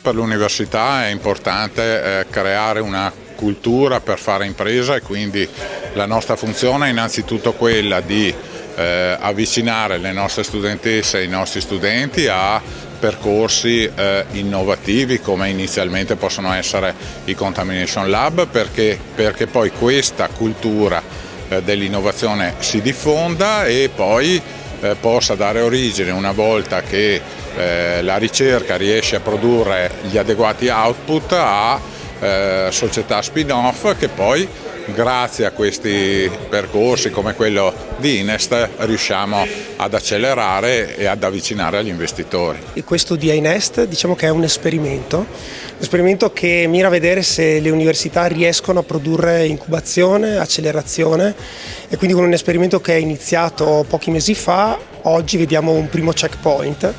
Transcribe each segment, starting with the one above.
per l'università è importante creare una cultura per fare impresa, e quindi la nostra funzione è innanzitutto quella di avvicinare le nostre studentesse e i nostri studenti a percorsi innovativi, come inizialmente possono essere i Contamination Lab, perché poi questa cultura dell'innovazione si diffonda e poi possa dare origine, una volta che la ricerca riesce a produrre gli adeguati output, a società spin-off che poi, grazie a questi percorsi come quello di Inest, riusciamo ad accelerare e ad avvicinare agli investitori. E questo di Inest diciamo che è un esperimento che mira a vedere se le università riescono a produrre incubazione, accelerazione, e quindi con un esperimento che è iniziato pochi mesi fa, oggi vediamo un primo checkpoint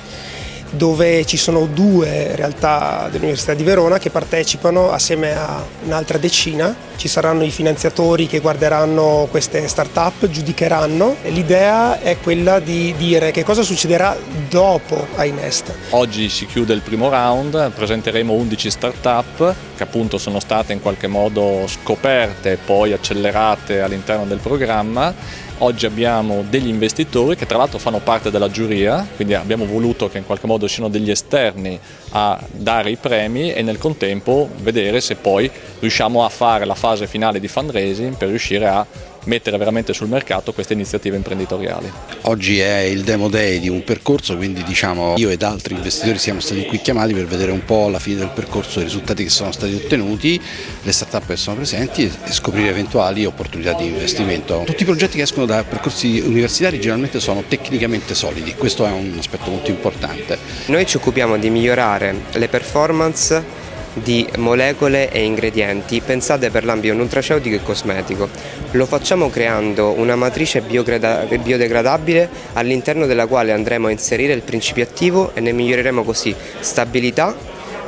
dove ci sono 2 realtà dell'Università di Verona che partecipano assieme a un'altra decina. Ci saranno i finanziatori che guarderanno queste start-up, giudicheranno, e l'idea è quella di dire che cosa succederà dopo Inest. Oggi si chiude il primo round, presenteremo 11 start-up che appunto sono state in qualche modo scoperte e poi accelerate all'interno del programma. Oggi abbiamo degli investitori che tra l'altro fanno parte della giuria, quindi abbiamo voluto che in qualche modo siano degli esterni a dare i premi e nel contempo vedere se poi riusciamo a fare la fase finale di fundraising per riuscire a mettere veramente sul mercato queste iniziative imprenditoriali. Oggi è il demo day di un percorso, quindi diciamo io ed altri investitori siamo stati qui chiamati per vedere un po' alla fine del percorso i risultati che sono stati ottenuti, le start-up che sono presenti e scoprire eventuali opportunità di investimento. Tutti i progetti che escono da percorsi universitari generalmente sono tecnicamente solidi, questo è un aspetto molto importante. Noi ci occupiamo di migliorare le performance di molecole e ingredienti pensate per l'ambito nutraceutico e cosmetico. Lo facciamo creando una matrice biodegradabile all'interno della quale andremo a inserire il principio attivo e ne miglioreremo così stabilità,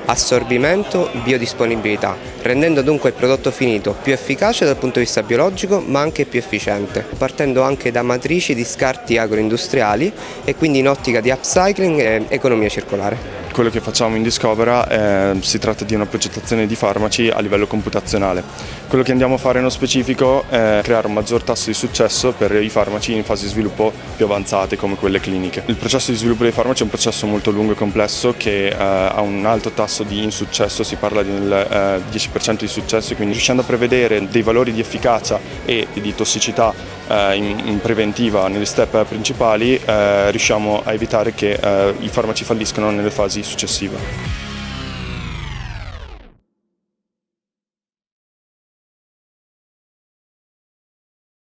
assorbimento, biodisponibilità, rendendo dunque il prodotto finito più efficace dal punto di vista biologico ma anche più efficiente, partendo anche da matrici di scarti agroindustriali e quindi in ottica di upcycling e economia circolare. Quello che facciamo in Discovera si tratta di una progettazione di farmaci a livello computazionale. Quello che andiamo a fare nello specifico è creare un maggior tasso di successo per i farmaci in fase di sviluppo più avanzate come quelle cliniche. Il processo di sviluppo dei farmaci è un processo molto lungo e complesso che ha un alto tasso di insuccesso, si parla del 10% di successo, quindi riuscendo a prevedere dei valori di efficacia e di tossicità in preventiva nelle step principali riusciamo a evitare che i farmaci falliscano nelle fasi successive.